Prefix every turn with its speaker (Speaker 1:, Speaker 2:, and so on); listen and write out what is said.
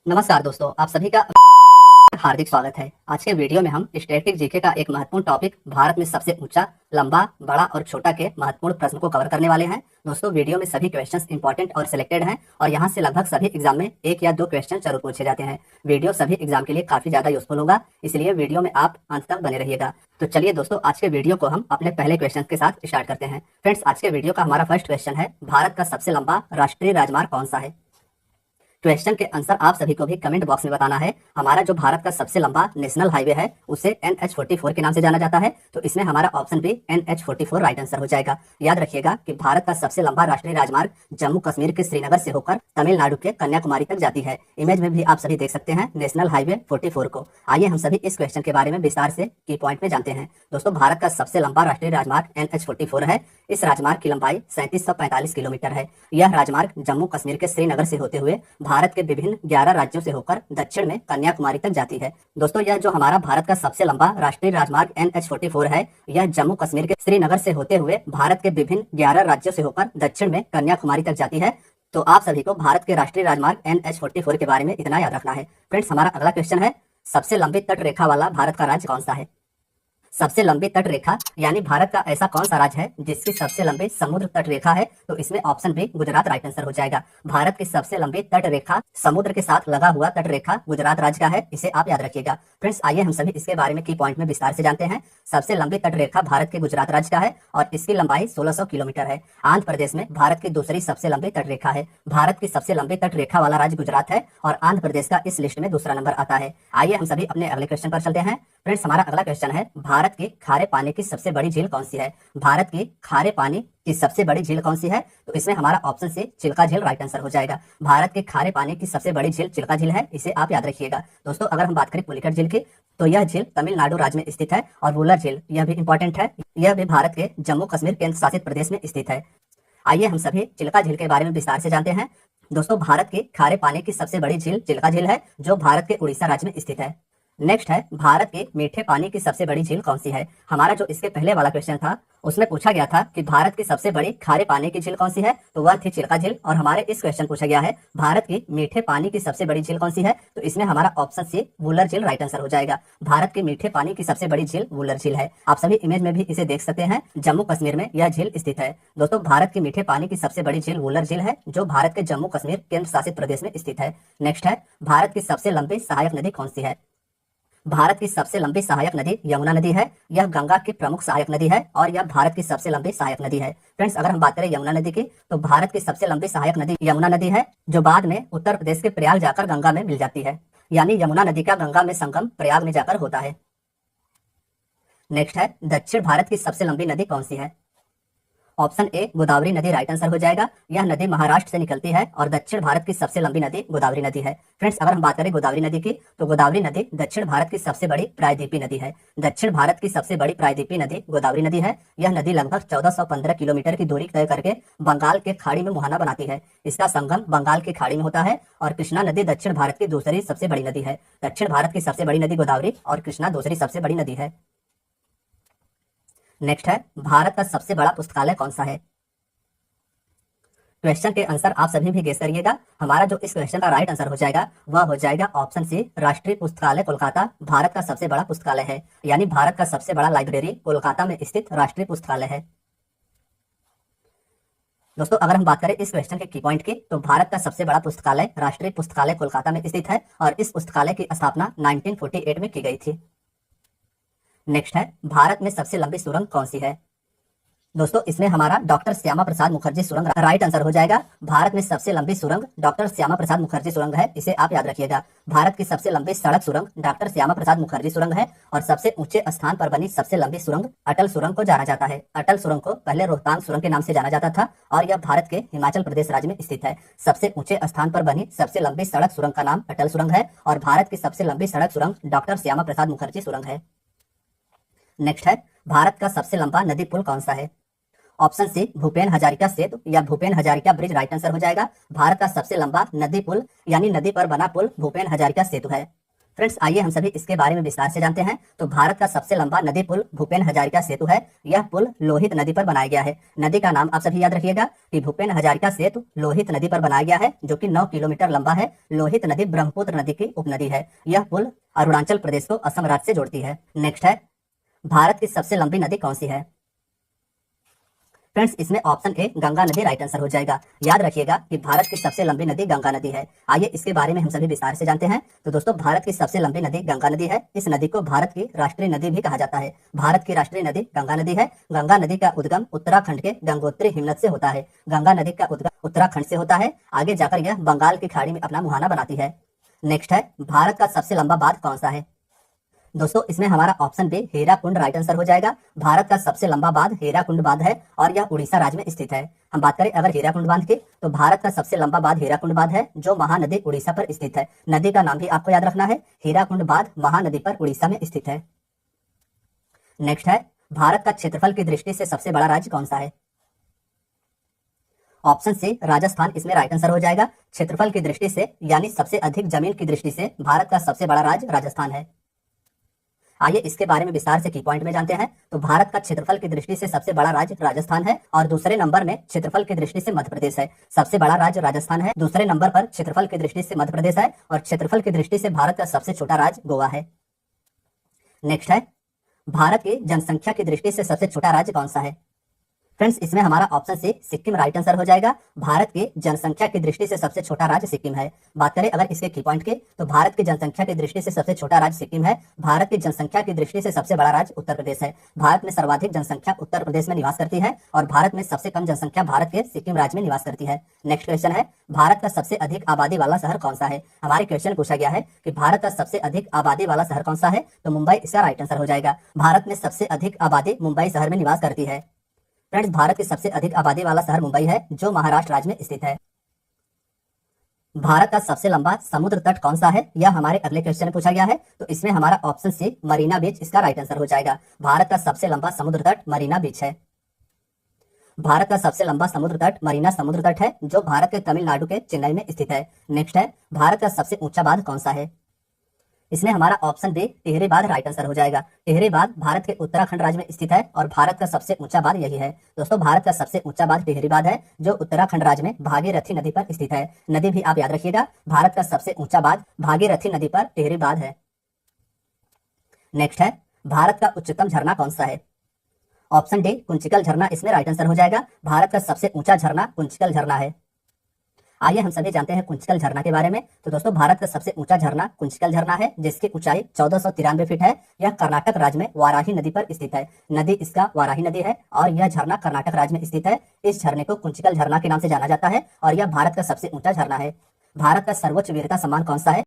Speaker 1: नमस्कार दोस्तों, आप सभी का हार्दिक स्वागत है। आज के वीडियो में हम स्टैटिक जीके का एक महत्वपूर्ण टॉपिक भारत में सबसे ऊंचा, लंबा, बड़ा और छोटा के महत्वपूर्ण प्रश्न को कवर करने वाले हैं। दोस्तों, वीडियो में सभी क्वेश्चंस इंपॉर्टेंट और सिलेक्टेड हैं और यहां से लगभग सभी एग्जाम में एक या दो क्वेश्चन जरूर पूछे जाते हैं। वीडियो सभी एग्जाम के लिए काफी ज्यादा यूजफुल होगा, इसलिए वीडियो में आप अंत तक बने रहिएगा। तो चलिए दोस्तों, आज के वीडियो को हम अपने पहले क्वेश्चन के साथ स्टार्ट करते हैं। फ्रेंड्स, आज के वीडियो का हमारा फर्स्ट क्वेश्चन है, भारत का सबसे लंबा राष्ट्रीय राजमार्ग कौन सा है? क्वेश्चन के आंसर आप सभी को भी कमेंट बॉक्स में बताना है। हमारा जो भारत का सबसे लंबा नेशनल हाईवे है उसे NH44 के नाम से जाना जाता है, तो इसमें हमारा ऑप्शन भी NH44 राइट आंसर हो जाएगा। याद रखिएगा कि भारत का सबसे लंबा राष्ट्रीय राजमार्ग जम्मू कश्मीर के श्रीनगर से होकर तमिलनाडु के कन्याकुमारी तक जाती है। इमेज में भी आप सभी देख सकते हैं नेशनल हाईवे 44 को। आइए हम सभी इस क्वेश्चन के बारे में विस्तार से की पॉइंट में जानते हैं। दोस्तों, भारत का सबसे लंबा राष्ट्रीय राजमार्ग NH44 है। इस राजमार्ग की लंबाई 3745 किलोमीटर है। यह राजमार्ग जम्मू कश्मीर के श्रीनगर से होते हुए भारत के विभिन्न 11 राज्यों से होकर दक्षिण में कन्याकुमारी तक जाती है। दोस्तों, यह जो हमारा भारत का सबसे लंबा राष्ट्रीय राजमार्ग NH44 है, यह जम्मू कश्मीर के श्रीनगर से होते हुए भारत के विभिन्न 11 राज्यों से होकर दक्षिण में कन्याकुमारी तक जाती है। तो आप सभी को भारत के राष्ट्रीय राजमार्ग NH44 के बारे में इतना याद रखना है। फ्रेंड्स, हमारा अगला क्वेश्चन है, सबसे लंबी तट रेखा वाला भारत का राज्य कौन सा है? सबसे लंबी तट रेखा यानी भारत का ऐसा कौन सा राज्य है जिसकी सबसे लंबी समुद्र तट रेखा है? तो इसमें option B Gujarat right answer हो जाएगा। भारत की सबसे लंबी तट रेखा समुद्र के साथ लगा हुआ तट रेखा गुजरात राज्य का है, इसे आप याद रखिएगा। फ्रेंड्स, आइए हम सभी इसके बारे में की पॉइंट में विस्तार से जानते हैं। सबसे लंबी तट रेखा भारत के गुजरात राज्य का है और इसकी लंबाई 1600 किलोमीटर है। आंध्र प्रदेश में भारत की दूसरी सबसे लंबी तट रेखा है। भारत की सबसे लंबी तट रेखा वाला राज्य गुजरात है और आंध्र प्रदेश का इस लिस्ट में दूसरा नंबर आता है। आइए हम सभी अपने अगले क्वेश्चन पर चलते हैं। फ्रेंड्स, हमारा अगला क्वेश्चन है, भारत की खारे पानी की सबसे बड़ी झील कौन सी है? भारत की खारे पानी की सबसे बड़ी झील कौन सी है? तो इसमें हमारा ऑप्शन सी चिल्का झील राइट आंसर हो जाएगा। भारत के खारे पानी की सबसे बड़ी झील चिल्का झील है, इसे आप याद रखिएगा। दोस्तों, अगर हम बात करें पुलिकट झील की, तो यह झील तमिलनाडु राज्य में स्थित है और वुलर झील, यह भी इंपॉर्टेंट है, यह भी भारत के जम्मू कश्मीर केंद्र शासित प्रदेश में स्थित है। आइए हम सभी चिल्का झील के बारे में विस्तार से जानते हैं। दोस्तों, भारत के खारे पानी की सबसे बड़ी झील चिल्का झील है, जो भारत के उड़ीसा राज्य में स्थित है। नेक्स्ट है, भारत के मीठे पानी की सबसे बड़ी झील कौन सी है? हमारा जो इसके पहले वाला क्वेश्चन था उसमें पूछा गया था कि भारत की सबसे बड़ी खारे पानी की झील कौन सी है, तो वह थी चिल्का झील। और हमारे इस क्वेश्चन पूछा गया है, भारत की मीठे पानी की सबसे बड़ी झील कौन सी है? तो इसमें हमारा ऑप्शन सी वुलर झील राइट आंसर हो जाएगा। भारत के मीठे पानी की सबसे बड़ी झील वुलर झील है। आप सभी इमेज में भी इसे देख सकते हैं, जम्मू कश्मीर में यह झील स्थित है। दोस्तों, भारत की मीठे पानी की सबसे बड़ी झील वुलर झील है, जो भारत के जम्मू कश्मीर केंद्र शासित प्रदेश में स्थित है। नेक्स्ट है, भारत की सबसे लंबी सहायक नदी कौन सी है? भारत की सबसे लंबी सहायक नदी यमुना नदी है। यह गंगा की प्रमुख सहायक नदी है और यह भारत की सबसे लंबी सहायक नदी है। फ्रेंड्स, अगर हम बात करें यमुना नदी की, तो भारत की सबसे लंबी सहायक नदी यमुना नदी है, जो बाद में उत्तर प्रदेश के प्रयाग जाकर गंगा में मिल जाती है। यानी यमुना नदी का गंगा में संगम प्रयाग में जाकर होता है। नेक्स्ट है, दक्षिण भारत की सबसे लंबी नदी कौन सी है? ऑप्शन ए गोदावरी नदी राइट आंसर हो जाएगा। यह नदी महाराष्ट्र से निकलती है और दक्षिण भारत की सबसे लंबी नदी गोदावरी नदी है। फ्रेंड्स, अगर हम बात करें गोदावरी नदी की, तो गोदावरी नदी दक्षिण भारत की सबसे बड़ी प्रायद्वीपीय नदी है। दक्षिण भारत की सबसे बड़ी प्रायद्वीपीय नदी गोदावरी नदी है। यह नदी लगभग 1415 किलोमीटर की दूरी तय करके बंगाल के खाड़ी में मुहाना बनाती है। इसका संगम बंगाल की खाड़ी में होता है और कृष्णा नदी दक्षिण भारत की दूसरी सबसे बड़ी नदी है। दक्षिण भारत की सबसे बड़ी नदी गोदावरी और कृष्णा दूसरी सबसे बड़ी नदी है। नेक्स्ट है, भारत का सबसे बड़ा पुस्तकालय कौन सा है? क्वेश्चन के आंसर आप सभी भी गेस करिएगा। हमारा जो इस क्वेश्चन का राइट आंसर हो जाएगा वह हो जाएगा ऑप्शन सी राष्ट्रीय पुस्तकालय कोलकाता। भारत का सबसे बड़ा पुस्तकालय है, यानी भारत का सबसे बड़ा लाइब्रेरी कोलकाता में स्थित राष्ट्रीय पुस्तकालय है। दोस्तों, अगर हम बात करें इस क्वेश्चन के की पॉइंट की, तो भारत का सबसे बड़ा पुस्तकालय राष्ट्रीय पुस्तकालय कोलकाता में स्थित है और इस पुस्तकालय की स्थापना 1948 में की गई थी। नेक्स्ट है, भारत में सबसे लंबी सुरंग कौन सी है? दोस्तों, इसमें हमारा डॉक्टर श्यामा प्रसाद मुखर्जी सुरंग राइट आंसर हो जाएगा। भारत में सबसे लंबी सुरंग डॉक्टर श्यामा प्रसाद मुखर्जी सुरंग है, इसे आप याद रखिएगा। भारत की सबसे लंबी सड़क सुरंग डॉक्टर श्यामा प्रसाद मुखर्जी सुरंग है और सबसे ऊंचे स्थान पर बनी सबसे लंबी सुरंग अटल सुरंग को जाना जाता है। अटल सुरंग को पहले रोहतांग सुरंग के नाम से जाना जाता था और यह भारत के हिमाचल प्रदेश राज्य में स्थित है। सबसे ऊंचे स्थान पर बनी सबसे लंबी सड़क सुरंग का नाम अटल सुरंग है और भारत की सबसे लंबी सड़क सुरंग डॉक्टर श्यामा प्रसाद मुखर्जी सुरंग है। नेक्स्ट है, भारत का सबसे लंबा नदी पुल कौन सा है? ऑप्शन सी भूपेन हजारिका सेतु या Bhupen Hazarika bridge right answer हो जाएगा। भारत का सबसे लंबा नदी पुल यानी नदी पर बना पुल भूपेन हजारिका सेतु है। फ्रेंड्स आइए हम सभी इसके बारे में विस्तार से जानते हैं। तो भारत का सबसे लंबा नदी पुल भूपेन हजारिका सेतु है। यह पुल लोहित नदी पर बनाया गया है। नदी का नाम आप सभी याद रखिएगा कि भूपेन हजारिका सेतु लोहित नदी पर बनाया गया है, जो कि 9 किलोमीटर लंबा है। लोहित नदी ब्रह्मपुत्र नदी की उपनदी है। यह पुल अरुणाचल प्रदेश को असम राज्य से जोड़ती है। नेक्स्ट है, भारत की सबसे लंबी नदी कौन सी है? फ्रेंड्स इसमें ऑप्शन ए गंगा नदी राइट आंसर हो जाएगा। याद रखिएगा कि भारत की सबसे लंबी नदी गंगा नदी है। आइए इसके बारे में हम सभी विस्तार से जानते हैं। तो दोस्तों भारत की सबसे लंबी नदी गंगा नदी है। इस नदी को भारत की राष्ट्रीय नदी भी कहा जाता है। भारत की राष्ट्रीय नदी गंगा नदी है। गंगा नदी का उद्गम उत्तराखंड के गंगोत्री हिमनद से होता है। गंगा नदी का उद्गम उत्तराखंड से होता है। आगे जाकर यह बंगाल की खाड़ी में अपना मुहाना बनाती है। नेक्स्ट है, भारत का सबसे लंबा बांध कौन सा है? दोस्तों इसमें हमारा option B Hirakud right answer हो जाएगा। भारत का सबसे लंबा बांध हीराकुंड बांध है और यह उड़ीसा राज्य में स्थित है। हम बात करें अगर हीराकुंड बांध की, तो भारत का सबसे लंबा बांध हीराकुंड बांध है, जो महानदी उड़ीसा पर स्थित है। नदी का नाम भी आपको याद रखना है, हीराकुंड बांध महानदी पर उड़ीसा में स्थित है। नेक्स्ट है, भारत का क्षेत्रफल की दृष्टि से सबसे बड़ा राज्य कौन सा है? ऑप्शन सी राजस्थान इसमें राइट आंसर हो जाएगा। क्षेत्रफल की दृष्टि से यानी सबसे अधिक जमीन की दृष्टि से भारत का सबसे बड़ा राज्य राजस्थान है। आइए इसके बारे में विस्तार से की पॉइंट में जानते हैं। तो भारत का क्षेत्रफल की दृष्टि से सबसे बड़ा राज्य राजस्थान है और दूसरे नंबर में क्षेत्रफल की दृष्टि से मध्य प्रदेश है। सबसे बड़ा राज्य राजस्थान है, दूसरे नंबर पर क्षेत्रफल की दृष्टि से मध्य प्रदेश है और क्षेत्रफल की दृष्टि से भारत का सबसे छोटा राज्य गोवा है। नेक्स्ट है, भारत की जनसंख्या की दृष्टि से सबसे छोटा राज्य कौन सा है? फ्रेंड्स इसमें हमारा option C Sikkim right answer हो जाएगा। भारत की जनसंख्या की दृष्टि से सबसे छोटा राज्य सिक्किम है। बात करें अगर इसके की पॉइंट के, तो भारत की जनसंख्या की दृष्टि से सबसे छोटा राज्य सिक्किम है। भारत की जनसंख्या की दृष्टि से सबसे बड़ा राज्य उत्तर प्रदेश है। भारत में सर्वाधिक जनसंख्या उत्तर प्रदेश में निवास करती है और भारत में सबसे कम जनसंख्या भारत के सिक्किम राज्य में निवास करती है। नेक्स्ट क्वेश्चन है, भारत का सबसे अधिक आबादी वाला शहर कौन सा है? हमारे क्वेश्चन पूछा गया है कि भारत का सबसे अधिक आबादी वाला शहर कौन सा है, तो मुंबई इसका राइट आंसर हो जाएगा। भारत में सबसे अधिक आबादी मुंबई शहर में निवास करती है। फ्रेंड्स भारत की सबसे अधिक आबादी वाला शहर मुंबई है, जो महाराष्ट्र राज्य में स्थित है। भारत का सबसे लंबा समुद्र तट कौन सा है, यह हमारे अगले क्वेश्चन में पूछा गया है। तो इसमें हमारा ऑप्शन सी मरीना बीच इसका राइट आंसर हो जाएगा। भारत का सबसे लंबा समुद्र तट मरीना बीच है। भारत का सबसे लंबा समुद्र तट मरीना समुद्र तट है, जो भारत के तमिलनाडु के चेन्नई में स्थित है। नेक्स्ट है, भारत का सबसे ऊंचा बांध कौन सा है? इसमें हमारा ऑप्शन बी टिहरी बांध राइट आंसर हो जाएगा। टिहरी बांध भारत के उत्तराखंड राज्य में स्थित है और भारत का सबसे ऊंचा बांध यही है। दोस्तों भारत का सबसे ऊंचा बांध टिहरी बांध है, जो उत्तराखंड राज्य में भागीरथी नदी पर स्थित है। नदी भी आप याद रखिएगा, भारत का सबसे ऊंचा बांध भागीरथी नदी पर टिहरी बांध है। नेक्स्ट है, भारत का उच्चतम झरना कौन सा है? ऑप्शन डी कुंचिकल झरना इसमें राइट आंसर हो जाएगा। भारत का सबसे ऊंचा झरना कुंचिकल झरना है। आइए हम सभी जानते हैं कुंचिकल झरना के बारे में। तो दोस्तों भारत का सबसे ऊंचा झरना कुंचिकल झरना है, जिसकी ऊंचाई 1493 फीट है। यह कर्नाटक राज्य में वाराही नदी पर स्थित है। नदी इसका वाराही नदी है और यह झरना कर्नाटक राज्य में स्थित है। इस झरने को कुंचिकल झरना के नाम से जाना जाता है और यह भारत का सबसे ऊंचा झरना है। भारत का सर्वोच्च वीरता सम्मान कौन सा है?